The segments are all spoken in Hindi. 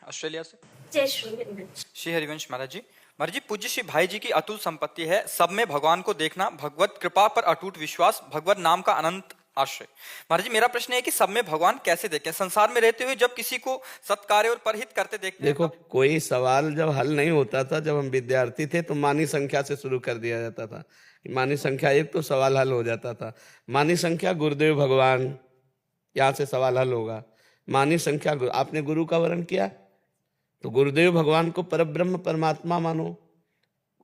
ऑस्ट्रेलिया से। जय श्री हरिवंश। श्री हरिवंश महाराज जी। महाराज जी, पूज्य श्री भाई जी की अतुल संपत्ति है सब में भगवान को देखना, भगवत कृपा पर अटूट विश्वास, भगवत नाम का अनंत आश्रय। महाराज जी, मेरा प्रश्न है कि सब में भगवान कैसे देखें? संसार में रहते हुए जब किसी को सत्कार्य और परहित करते देखते हैं देखो, कोई सवाल जब हल नहीं होता था, जब हम विद्यार्थी थे तो मानी संख्या से शुरू कर दिया जाता था। मानी संख्या एक तो सवाल हल हो जाता था। मानी संख्या गुरुदेव भगवान, यहाँ से सवाल हल होगा। मानी संख्या आपने गुरु का वर्ण किया तो गुरुदेव भगवान को परब्रह्म परमात्मा मानो।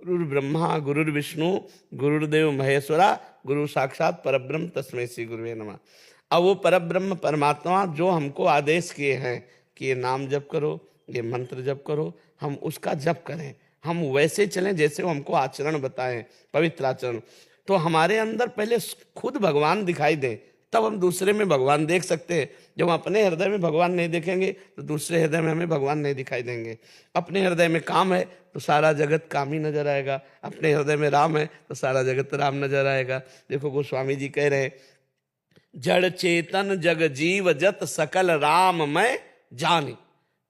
गुरु ब्रह्मा गुरु विष्णु गुरुदेव महेश्वरा, गुरु साक्षात परब्रह्म तस्मै श्री गुरुवे नमः। अब वो परब्रह्म परमात्मा जो हमको आदेश किए हैं कि ये नाम जप करो, ये मंत्र जप करो, हम उसका जप करें, हम वैसे चलें जैसे वो हमको आचरण बताएं, पवित्र आचरण। तो हमारे अंदर पहले खुद भगवान दिखाई दे, तब हम दूसरे में भगवान देख सकते हैं। जब हम अपने हृदय में भगवान नहीं देखेंगे तो दूसरे हृदय में हमें भगवान नहीं दिखाई देंगे। अपने हृदय में काम है तो सारा जगत काम ही नजर आएगा, अपने हृदय में राम है तो सारा जगत राम नजर आएगा। देखो गोस्वामी जी कह रहे हैं, जड़ चेतन जग जीव जत सकल राम मैं जानी,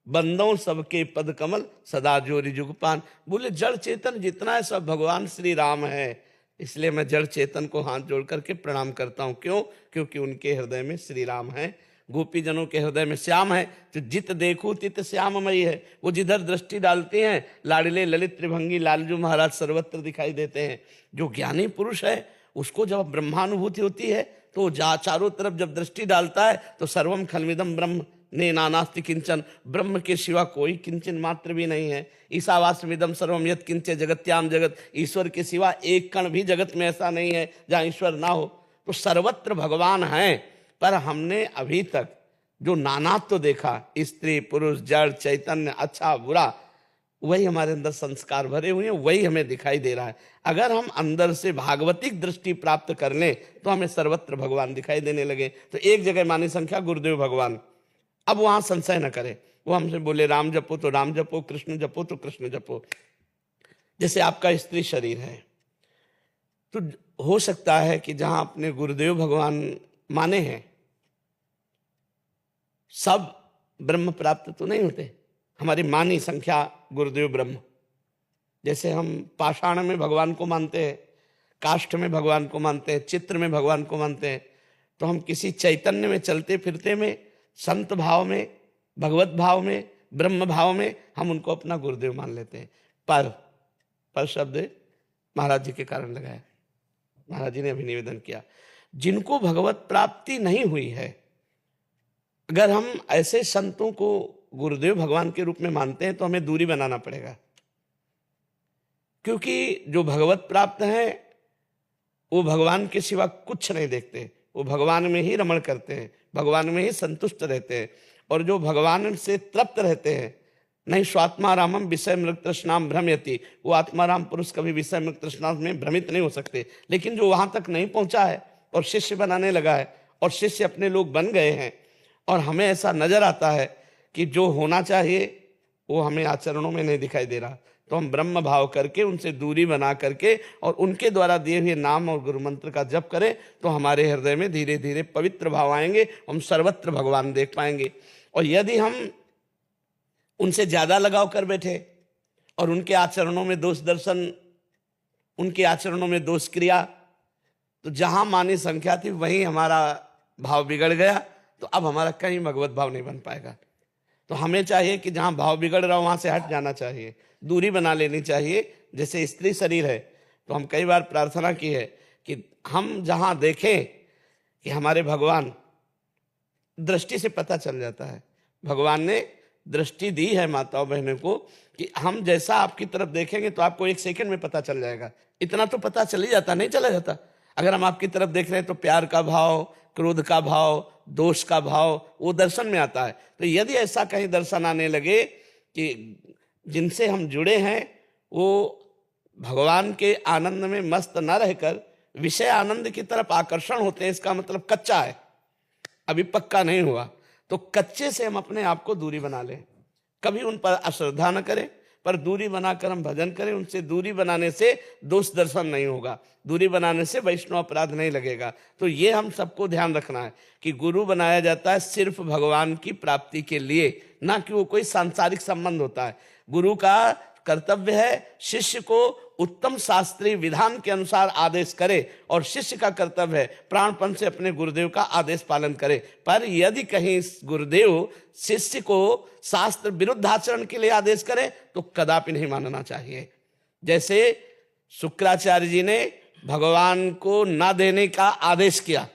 बंदों सबके पद कमल सदा जोरी जुगपान। बोले जड़ चेतन जितना है सब भगवान श्री राम है, इसलिए मैं जड़ चेतन को हाथ जोड़ करके प्रणाम करता हूं। क्यों? क्योंकि उनके हृदय में श्री राम है, गोपी जनों के हृदय में श्याम है। तो जित देखो तित श्याममयी है। वो जिधर दृष्टि डालते हैं लाडले ललित त्रिभंगी लालजू महाराज सर्वत्र दिखाई देते हैं। जो ज्ञानी पुरुष है उसको जब ब्रह्मानुभूति होती है तो जा चारों तरफ जब दृष्टि डालता है तो सर्वम खलमिदम ब्रह्म ने नानास्ति किंचन, ब्रह्म के सिवा कोई किंचन मात्र भी नहीं है। ईशावास्यमिदम सर्वम यत् किंचे जगत्याम जगत, ईश्वर के सिवा एक कण भी जगत में ऐसा नहीं है जहाँ ईश्वर ना हो। तो सर्वत्र भगवान है, पर हमने अभी तक जो नानात्व तो देखा, स्त्री पुरुष जड़ चैतन्य अच्छा बुरा, वही हमारे अंदर संस्कार भरे हुए हैं, वही हमें दिखाई दे रहा है। अगर हम अंदर से भागवतिक दृष्टि प्राप्त कर लें तो हमें सर्वत्र भगवान दिखाई देने लगे। तो एक जगह मानी संख्या गुरुदेव भगवान। अब वहां संशय न करे, वो हमसे बोले राम जपो तो राम जपो, कृष्ण जपो तो कृष्ण जपो। जैसे आपका स्त्री शरीर है तो हो सकता है कि जहां अपने गुरुदेव भगवान माने हैं सब ब्रह्म प्राप्त तो नहीं होते। हमारी मानी संख्या गुरुदेव ब्रह्म। जैसे हम पाषाण में भगवान को मानते हैं, काष्ठ में भगवान को मानते हैं, चित्र में भगवान को मानते हैं, तो हम किसी चैतन्य में चलते फिरते में, संत भाव में, भगवत भाव में, ब्रह्म भाव में हम उनको अपना गुरुदेव मान लेते हैं। पर शब्द महाराज जी के कारण लगाया। महाराज जी ने अभी निवेदन किया, जिनको भगवत प्राप्ति नहीं हुई है, अगर हम ऐसे संतों को गुरुदेव भगवान के रूप में मानते हैं तो हमें दूरी बनाना पड़ेगा। क्योंकि जो भगवत प्राप्त हैं वो भगवान के सिवा कुछ नहीं देखते, वो भगवान में ही रमण करते हैं, भगवान में ही संतुष्ट रहते हैं। और जो भगवान से तृप्त रहते हैं, नहीं स्वात्मारामम विषय मृग तृष्णाम भ्रमयति, वो आत्माराम पुरुष कभी विषय मृग तृष्णा में भ्रमित नहीं हो सकते। लेकिन जो वहां तक नहीं पहुंचा है और शिष्य बनाने लगा है और शिष्य अपने लोग बन गए हैं, और हमें ऐसा नजर आता है कि जो होना चाहिए वो हमें आचरणों में नहीं दिखाई दे रहा, तो हम ब्रह्म भाव करके उनसे दूरी बना करके और उनके द्वारा दिए हुए नाम और गुरु मंत्र का जप करें तो हमारे हृदय में धीरे धीरे पवित्र भाव आएंगे, हम सर्वत्र भगवान देख पाएंगे। और यदि हम उनसे ज्यादा लगाव कर बैठे और उनके आचरणों में दोष दर्शन, उनके आचरणों में दोष क्रिया, तो जहां मानी संख्या थी वहीं हमारा भाव बिगड़ गया, तो अब हमारा कहीं भगवत भाव नहीं बन पाएगा। तो हमें चाहिए कि जहां भाव बिगड़ रहा हो वहां से हट जाना चाहिए, दूरी बना लेनी चाहिए। जैसे स्त्री शरीर है तो हम कई बार प्रार्थना की है कि हम जहां देखें कि हमारे भगवान, दृष्टि से पता चल जाता है, भगवान ने दृष्टि दी है माताओं बहनों को कि हम जैसा आपकी तरफ देखेंगे तो आपको एक सेकंड में पता चल जाएगा। इतना तो पता चल ही जाता, नहीं चला जाता? अगर हम आपकी तरफ देख रहे हैं तो प्यार का भाव, क्रोध का भाव, दोष का भाव वो दर्शन में आता है। तो यदि ऐसा कहीं दर्शन आने लगे कि जिनसे हम जुड़े हैं वो भगवान के आनंद में मस्त न रहकर विषय आनंद की तरफ आकर्षण होते हैं, इसका मतलब कच्चा है, अभी पक्का नहीं हुआ। तो कच्चे से हम अपने आप को दूरी बना लें, कभी उन पर अश्रद्धा न करें, पर दूरी बनाकर हम भजन करें, उनसे दूरी बनाने से दोष दर्शन नहीं होगा, दूरी बनाने से वैष्णव अपराध नहीं लगेगा। तो ये हम सबको ध्यान रखना है कि गुरु बनाया जाता है सिर्फ भगवान की प्राप्ति के लिए, ना कि वो कोई सांसारिक संबंध होता है। गुरु का कर्तव्य है शिष्य को उत्तम शास्त्रीय विधान के अनुसार आदेश करे, और शिष्य का कर्तव्य है प्राणपण से अपने गुरुदेव का आदेश पालन करे। पर यदि कहीं गुरुदेव शिष्य को शास्त्र विरुद्ध आचरण के लिए आदेश करे तो कदापि नहीं मानना चाहिए। जैसे शुक्राचार्य जी ने भगवान को ना देने का आदेश किया,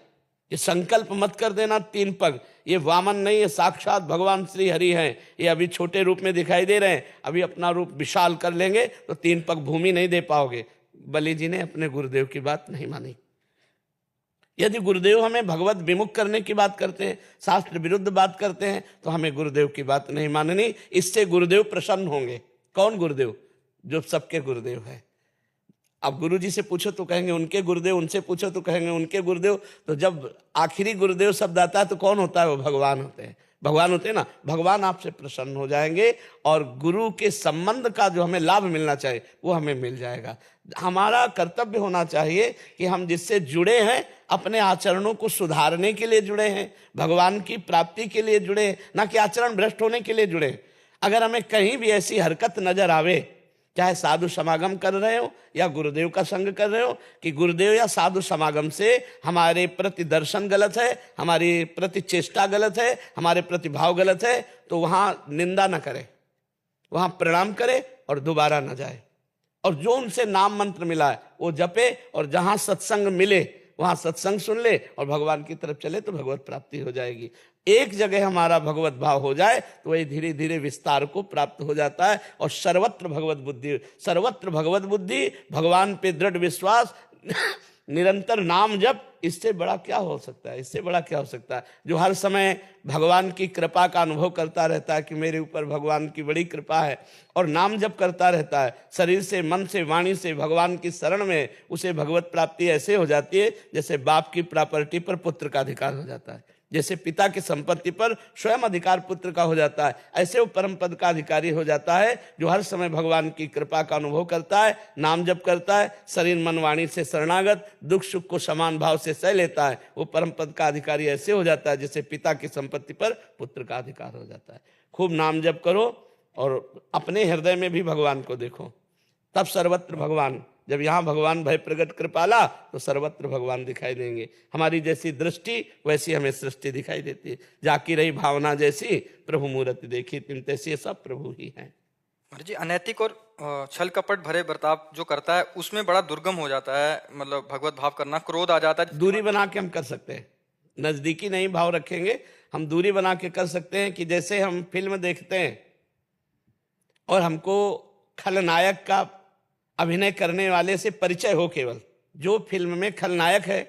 ये संकल्प मत कर देना 3 पग, ये वामन नहीं, ये साक्षात भगवान श्री हरि हैं, ये अभी छोटे रूप में दिखाई दे रहे हैं, अभी अपना रूप विशाल कर लेंगे तो 3 पग भूमि नहीं दे पाओगे। बलि जी ने अपने गुरुदेव की बात नहीं मानी। यदि गुरुदेव हमें भगवत विमुख करने की बात करते हैं, शास्त्र विरुद्ध बात करते हैं, तो हमें गुरुदेव की बात नहीं माननी, इससे गुरुदेव प्रसन्न होंगे। कौन गुरुदेव? जो सबके गुरुदेव है। अब गुरु जी से पूछो तो कहेंगे उनके गुरुदेव, उनसे पूछो तो कहेंगे उनके गुरुदेव। तो जब आखिरी गुरुदेव शब्द आता है तो कौन होता है? वो भगवान होते हैं। भगवान होते हैं ना, भगवान आपसे प्रसन्न हो जाएंगे और गुरु के संबंध का जो हमें लाभ मिलना चाहिए वो हमें मिल जाएगा। हमारा कर्तव्य होना चाहिए कि हम जिससे जुड़े हैं अपने आचरणों को सुधारने के लिए जुड़े हैं, भगवान की प्राप्ति के लिए जुड़े हैं, ना कि आचरण भ्रष्ट होने के लिए जुड़े हैं। अगर हमें कहीं भी ऐसी हरकत नजर आवे, चाहे साधु समागम कर रहे हो या गुरुदेव का संग कर रहे हो, कि गुरुदेव या साधु समागम से हमारे प्रति दर्शन गलत है, हमारी प्रति चेष्टा गलत है, हमारे प्रति भाव गलत है, तो वहां निंदा न करे, वहां प्रणाम करे और दोबारा न जाए। और जो उनसे नाम मंत्र मिला है वो जपे, और जहां सत्संग मिले वहां सत्संग सुन ले और भगवान की तरफ चले तो भगवत प्राप्ति हो जाएगी। एक जगह हमारा भगवत भाव हो जाए तो वही धीरे धीरे विस्तार को प्राप्त हो जाता है। और सर्वत्र भगवत बुद्धि, सर्वत्र भगवत बुद्धि, भगवान पे दृढ़ विश्वास, निरंतर नाम जप, इससे बड़ा क्या हो सकता है? इससे बड़ा क्या हो सकता है? जो हर समय भगवान की कृपा का अनुभव करता रहता है कि मेरे ऊपर भगवान की बड़ी कृपा है, और नाम जप करता रहता है शरीर से, मन से, वाणी से भगवान की शरण में, उसे भगवत प्राप्ति ऐसे हो जाती है जैसे बाप की प्रॉपर्टी पर पुत्र का अधिकार हो जाता है, जैसे पिता की संपत्ति पर स्वयं अधिकार पुत्र का हो जाता है। ऐसे वो परम पद का अधिकारी हो जाता है जो हर समय भगवान की कृपा का अनुभव करता है, नाम जप करता है, शरीर मन वाणी से शरणागत, दुख सुख को समान भाव से सह लेता है। वो परम पद का अधिकारी ऐसे हो जाता है जैसे पिता की संपत्ति पर पुत्र का अधिकार हो जाता है। खूब नाम जप करो और अपने हृदय में भी भगवान को देखो, तब सर्वत्र भगवान। जब यहाँ भगवान भय प्रगट कृपाला तो सर्वत्र भगवान दिखाई देंगे। हमारी जैसी दृष्टि वैसी हमें सृष्टि दिखाई देती है। जाकी रही भावना जैसी प्रभु मूर्ति देखी, तिन तैसी सब प्रभु ही हैं। जी, अनैतिक और छल कपट भरे बर्ताव जो करता है उसमें बड़ा दुर्गम हो जाता है, मतलब भगवत भाव करना, क्रोध आ जाता है। दूरी बना के हम कर सकते हैं, नजदीकी नहीं भाव रखेंगे, हम दूरी बना के कर सकते हैं। कि जैसे हम फिल्म देखते हैं और हमको खलनायक का अभिनय करने वाले से परिचय हो, केवल जो फिल्म में खलनायक है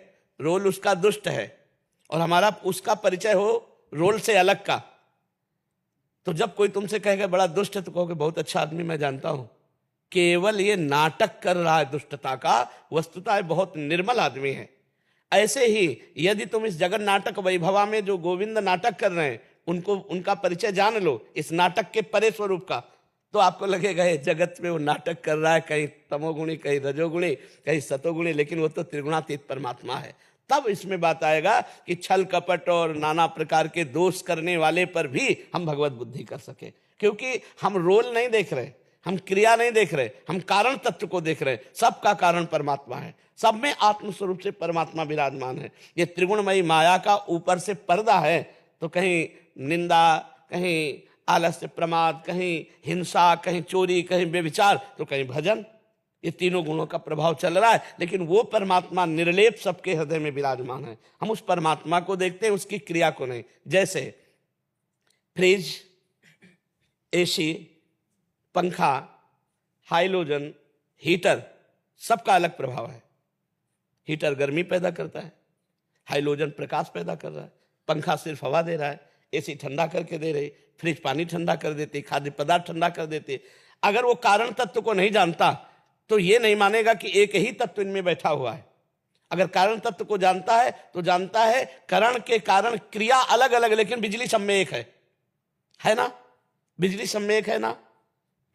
रोल उसका दुष्ट है और हमारा उसका परिचय हो रोल से अलग का, तो जब कोई तुमसे कहेगा बड़ा दुष्ट है तो कहोगे बहुत अच्छा आदमी मैं जानता हूं, केवल ये नाटक कर रहा है दुष्टता का, वस्तुतः बहुत निर्मल आदमी है। ऐसे ही यदि तुम इस जगन नाटक वैभवा में जो गोविंद नाटक कर रहे हैं उनको, उनका परिचय जान लो इस नाटक के परे स्वरूप का, तो आपको लगेगा ये जगत में वो नाटक कर रहा है, कहीं तमोगुणी, कहीं रजोगुणी, कहीं सतोगुणी, लेकिन वो तो त्रिगुणातीत परमात्मा है। तब इसमें बात आएगा कि छल कपट और नाना प्रकार के दोष करने वाले पर भी हम भगवत बुद्धि कर सके, क्योंकि हम रोल नहीं देख रहे, हम क्रिया नहीं देख रहे, हम कारण तत्व को देख रहे। सबका कारण परमात्मा है, सब में आत्मस्वरूप से परमात्मा विराजमान है। ये त्रिगुणमयी माया का ऊपर से पर्दा है, तो कहीं निंदा, कहीं आलस्य, प्रमाद, कहीं हिंसा, कहीं चोरी, कहीं व्यभिचार, तो कहीं भजन, ये तीनों गुणों का प्रभाव चल रहा है। लेकिन वो परमात्मा निर्लेप सबके हृदय में विराजमान है। हम उस परमात्मा को देखते हैं, उसकी क्रिया को नहीं। जैसे फ्रिज, एसी, पंखा, हाइलोजन, हीटर, सबका अलग प्रभाव है। हीटर गर्मी पैदा करता है, हाइलोजन प्रकाश पैदा कर रहा है, पंखा सिर्फ हवा दे रहा है, एसी ठंडा करके दे रही, फ्रिज पानी ठंडा कर देती, खाद्य पदार्थ ठंडा कर देते। अगर वो कारण तत्व को नहीं जानता तो ये नहीं मानेगा कि एक ही तत्व इनमें बैठा हुआ है। अगर कारण तत्व को जानता है तो जानता है करण के कारण क्रिया अलग अलग, लेकिन बिजली सब में एक है ना? बिजली सब में एक है ना?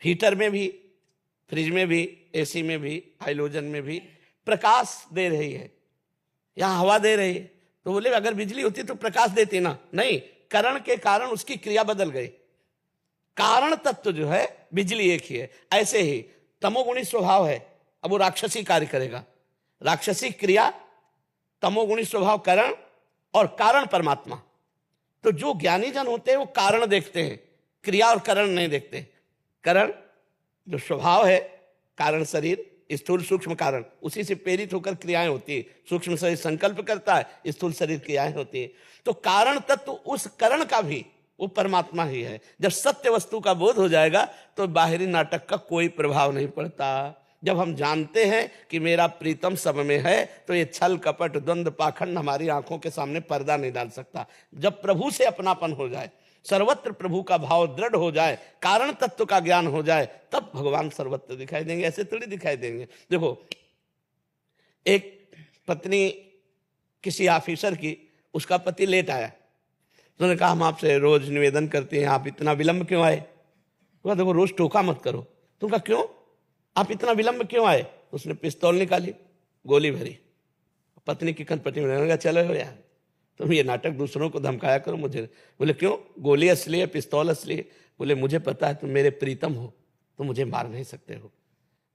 हीटर में भी, फ्रिज में भी, एसी में भी, हाइलोजन में भी प्रकाश दे रही है, यहां हवा दे रही है। तो बोले अगर बिजली होती तो प्रकाश देती ना, नहीं, करण के कारण उसकी क्रिया बदल गई। कारण तत्व जो है बिजली एक ही है। ऐसे ही तमोगुणी स्वभाव है, अब वो राक्षसी कार्य करेगा, राक्षसी क्रिया, तमोगुणी स्वभाव करण, और कारण परमात्मा। तो जो ज्ञानी जन होते हैं वो कारण देखते हैं, क्रिया और करण नहीं देखते। करण जो स्वभाव है, कारण शरीर, स्थूल सूक्ष्म कारण, उसी से प्रेरित होकर क्रियाएं होती है। सूक्ष्म शरीर संकल्प करता है, स्थूल शरीर क्रियाएं होती है। तो कारण तत्व उस करण का भी वो परमात्मा ही है। जब सत्य वस्तु का बोध हो जाएगा तो बाहरी नाटक का कोई प्रभाव नहीं पड़ता। जब हम जानते हैं कि मेरा प्रीतम सब में है, तो ये छल कपट द्वंद्व पाखंड हमारी आंखों के सामने पर्दा नहीं डाल सकता। जब प्रभु से अपनापन हो जाए, सर्वत्र प्रभु का भाव दृढ़ हो जाए, कारण तत्व का ज्ञान हो जाए, तब भगवान सर्वत्र दिखाई देंगे, ऐसे थोड़ी दिखाई देंगे। देखो, एक पत्नी किसी ऑफिसर की, उसका पति लेट आया, उन्होंने कहा हम आपसे रोज निवेदन करते हैं, आप इतना विलंब क्यों आए? तो देखो रोज टोका मत करो। तुम कहा क्यों, आप इतना विलंब क्यों आए? उसने पिस्तौल निकाली, गोली भरी, पत्नी की कनपटी में लगा, चलो यार तुम ये नाटक दूसरों को धमकाया करो मुझे। बोले क्यों, गोली असली है, पिस्तौल असली है? बोले मुझे पता है तुम मेरे प्रीतम हो, तो मुझे मार नहीं सकते हो।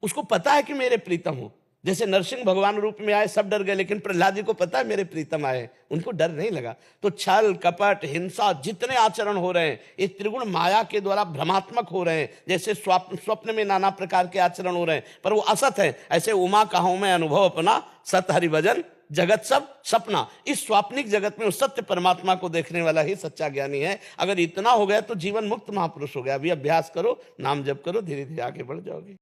उसको पता है कि मेरे प्रीतम हो। जैसे नरसिंह भगवान रूप में आए, सब डर गए, लेकिन प्रहलाद जी को पता है मेरे प्रीतम आए, उनको डर नहीं लगा। तो छल कपट हिंसा जितने आचरण हो रहे हैं, ये त्रिगुण माया के द्वारा भ्रमात्मक हो रहे हैं। जैसे स्वप्न में नाना प्रकार के आचरण हो रहे हैं, पर वो असत है। ऐसे उमा कहूं मैं अनुभव अपना, सत हरि भजन जगत सब सपना। इस स्वाप्निक जगत में उस सत्य परमात्मा को देखने वाला ही सच्चा ज्ञानी है। अगर इतना हो गया तो जीवन मुक्त महापुरुष हो गया। अभी अभ्यास करो, नाम जप करो, धीरे धीरे आगे बढ़ जाओगे।